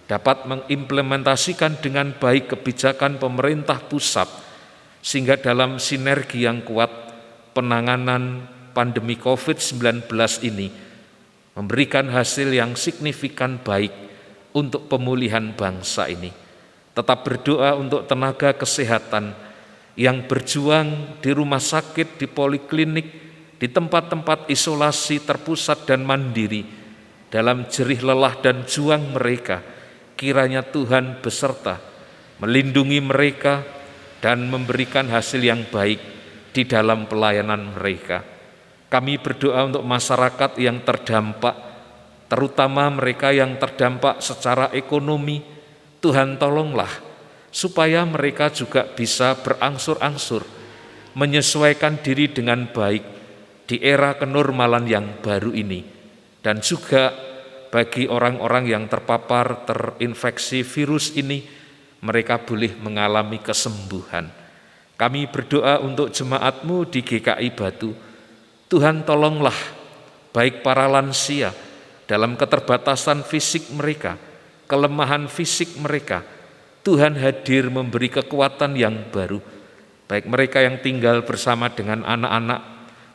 dapat mengimplementasikan dengan baik kebijakan pemerintah pusat, sehingga dalam sinergi yang kuat penanganan pandemi COVID-19 ini memberikan hasil yang signifikan baik untuk pemulihan bangsa ini. Tetap berdoa untuk tenaga kesehatan yang berjuang di rumah sakit, di poliklinik, di tempat-tempat isolasi terpusat dan mandiri, dalam jerih lelah dan juang mereka. Kiranya Tuhan beserta melindungi mereka dan memberikan hasil yang baik di dalam pelayanan mereka. Kami berdoa untuk masyarakat yang terdampak, terutama mereka yang terdampak secara ekonomi. Tuhan tolonglah supaya mereka juga bisa berangsur-angsur menyesuaikan diri dengan baik di era kenormalan yang baru ini, dan juga bagi orang-orang yang terpapar terinfeksi virus ini, mereka boleh mengalami kesembuhan. Kami berdoa untuk jemaat-Mu di GKI Batu. Tuhan tolonglah baik para lansia dalam keterbatasan fisik mereka, kelemahan fisik mereka. Tuhan hadir memberi kekuatan yang baru, baik mereka yang tinggal bersama dengan anak-anak,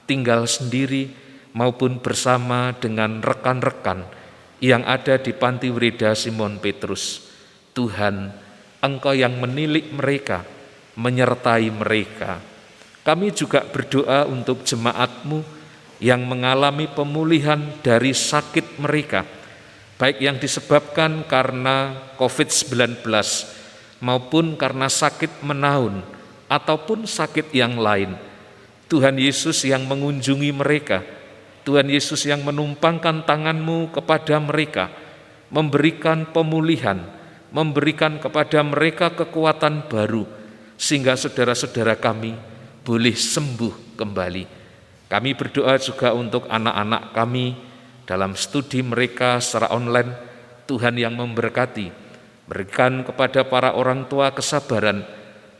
tinggal sendiri, maupun bersama dengan rekan-rekan yang ada di Panti Wirida Simon Petrus. Tuhan, Engkau yang menilik mereka, menyertai mereka. Kami juga berdoa untuk jemaat-Mu yang mengalami pemulihan dari sakit mereka, baik yang disebabkan karena COVID-19 maupun karena sakit menaun ataupun sakit yang lain. Tuhan Yesus yang mengunjungi mereka, Tuhan Yesus yang menumpangkan tangan-Mu kepada mereka, memberikan pemulihan, memberikan kepada mereka kekuatan baru, sehingga saudara-saudara kami boleh sembuh kembali. Kami berdoa juga untuk anak-anak kami dalam studi mereka secara online. Tuhan yang memberkati, berikan kepada para orang tua kesabaran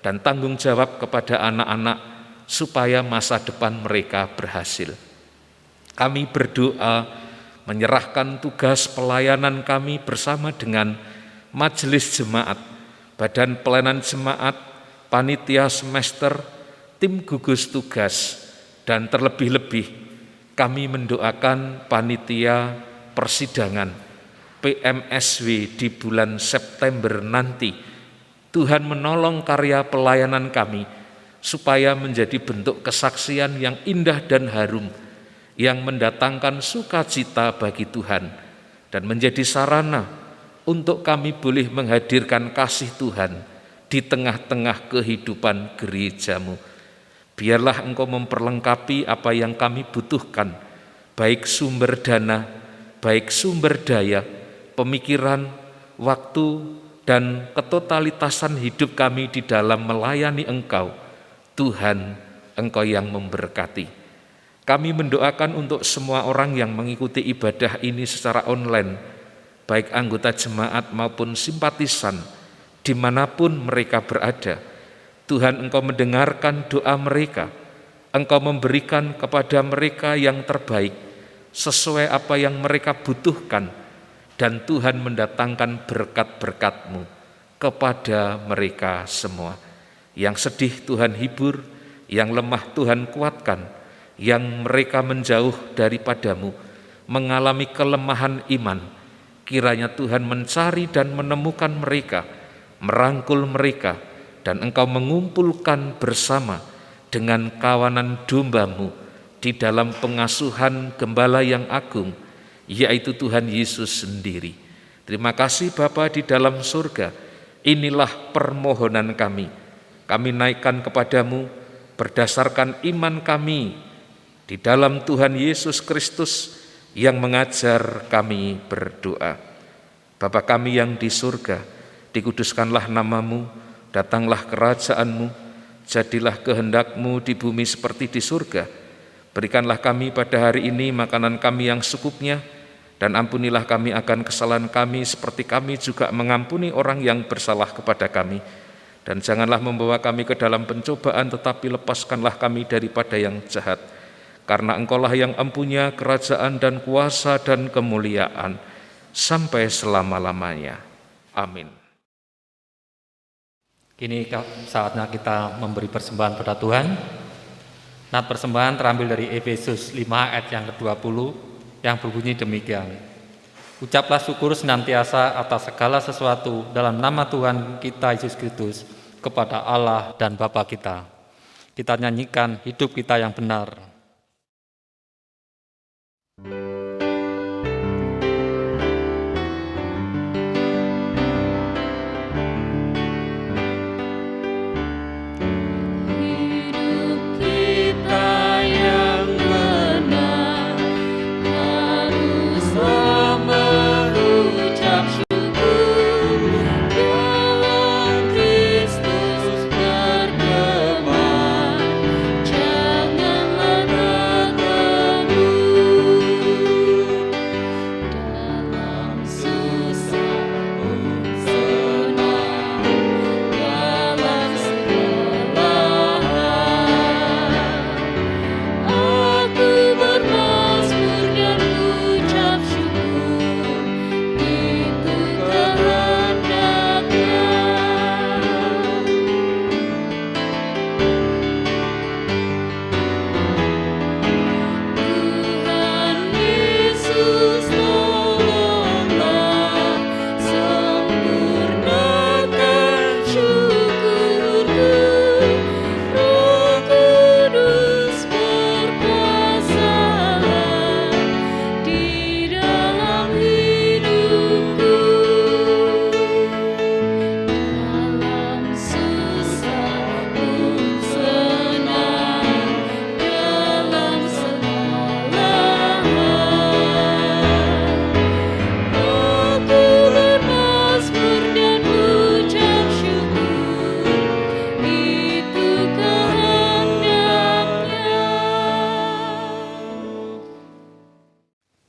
dan tanggung jawab kepada anak-anak supaya masa depan mereka berhasil. Kami berdoa menyerahkan tugas pelayanan kami bersama dengan majelis jemaat, badan pelayanan jemaat, panitia semester, tim gugus tugas, dan terlebih-lebih kami mendoakan panitia persidangan PMSW di bulan September nanti. Tuhan menolong karya pelayanan kami supaya menjadi bentuk kesaksian yang indah dan harum, yang mendatangkan sukacita bagi Tuhan dan menjadi sarana untuk kami boleh menghadirkan kasih Tuhan di tengah-tengah kehidupan gereja-Mu. Biarlah Engkau memperlengkapi apa yang kami butuhkan, baik sumber dana, baik sumber daya, pemikiran, waktu, dan ketotalitasan hidup kami di dalam melayani Engkau. Tuhan, Engkau yang memberkati. Kami mendoakan untuk semua orang yang mengikuti ibadah ini secara online, baik anggota jemaat maupun simpatisan, dimanapun mereka berada. Tuhan, Engkau mendengarkan doa mereka, Engkau memberikan kepada mereka yang terbaik, sesuai apa yang mereka butuhkan, dan Tuhan mendatangkan berkat-berkat-Mu kepada mereka semua. Yang sedih Tuhan hibur, yang lemah Tuhan kuatkan, yang mereka menjauh daripada-Mu, mengalami kelemahan iman, kiranya Tuhan mencari dan menemukan mereka, merangkul mereka, dan Engkau mengumpulkan bersama dengan kawanan domba-Mu di dalam pengasuhan Gembala yang agung, yaitu Tuhan Yesus sendiri. Terima kasih Bapa di dalam surga, inilah permohonan kami. Kami naikkan kepada-Mu berdasarkan iman kami di dalam Tuhan Yesus Kristus yang mengajar kami berdoa. Bapa kami yang di surga, dikuduskanlah nama-Mu, datanglah kerajaan-Mu, jadilah kehendak-Mu di bumi seperti di surga. Berikanlah kami pada hari ini makanan kami yang secukupnya, dan ampunilah kami akan kesalahan kami seperti kami juga mengampuni orang yang bersalah kepada kami. Dan janganlah membawa kami ke dalam pencobaan, tetapi lepaskanlah kami daripada yang jahat. Karena Engkaulah yang empunya kerajaan dan kuasa dan kemuliaan sampai selama-lamanya. Amin. Kini saatnya kita memberi persembahan pada Tuhan. Nat persembahan terambil dari Efesus 5 ayat yang ke-20 yang berbunyi demikian. Ucaplah syukur senantiasa atas segala sesuatu dalam nama Tuhan kita Yesus Kristus kepada Allah dan Bapa kita. Kita nyanyikan hidup kita yang benar. Hidup kita yang benar haruslah mengucap syukur dalam Kristus bergema. Janganlah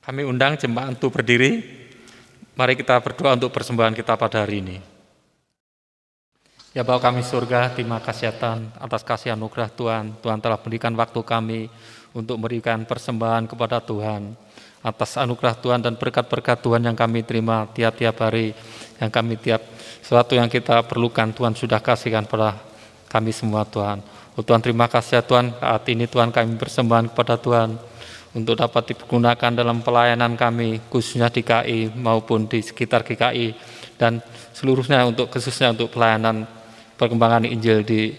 Kami undang jemaat untuk berdiri. Mari kita berdoa untuk persembahan kita pada hari ini. Ya Bapa kami surga, terima kasih Tuhan atas kasih anugerah Tuhan. Tuhan telah berikan waktu kami untuk memberikan persembahan kepada Tuhan. Atas anugerah Tuhan dan berkat-berkat Tuhan yang kami terima tiap-tiap hari, yang kami sesuatu yang kita perlukan Tuhan sudah kasihkan pada kami semua Tuhan. Oh Tuhan, terima kasih ya Tuhan, saat ini Tuhan kami persembahan kepada Tuhan untuk dapat digunakan dalam pelayanan kami, khususnya di KI maupun di sekitar GKI, dan seluruhnya khususnya untuk pelayanan perkembangan Injil di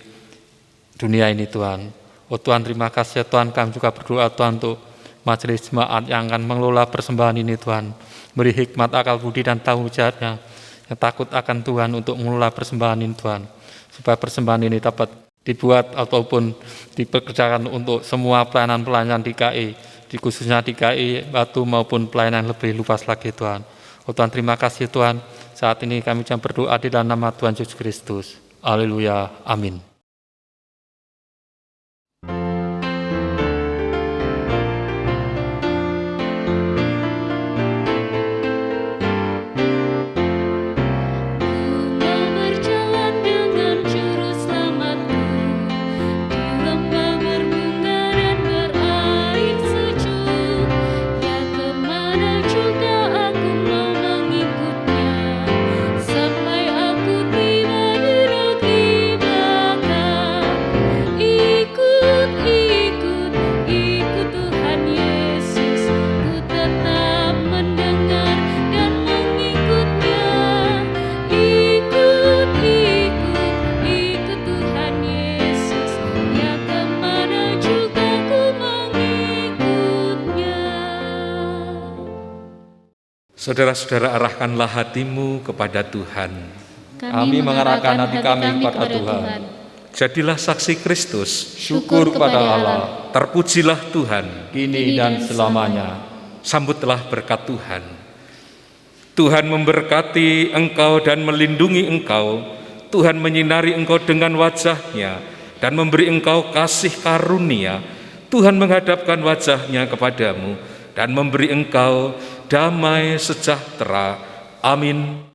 dunia ini Tuhan. Oh Tuhan, terima kasih ya Tuhan, kami juga berdoa Tuhan untuk majelis jemaat yang akan mengelola persembahan ini Tuhan. Beri hikmat, akal budi dan tanggung jawabnya, yang takut akan Tuhan untuk mengelola persembahan ini Tuhan. Supaya persembahan ini dapat dibuat ataupun dipekerjakan untuk semua pelayanan-pelayanan di KI, khususnya di KI Batu maupun pelayanan lebih luas lagi Tuhan. Oh Tuhan, terima kasih Tuhan. Saat ini kami jangan berdoa di dalam nama Tuhan Yesus Kristus. Haleluya. Amin. Saudara-saudara, arahkanlah hatimu kepada Tuhan. Kami mengarahkan hati kami kepada Tuhan. Jadilah saksi Kristus. Syukur kepada Allah. Terpujilah Tuhan. Kini dan selamanya. Sambutlah berkat Tuhan. Tuhan memberkati engkau dan melindungi engkau. Tuhan menyinari engkau dengan wajah-Nya dan memberi engkau kasih karunia. Tuhan menghadapkan wajah-Nya kepadamu dan memberi engkau damai sejahtera. Amin.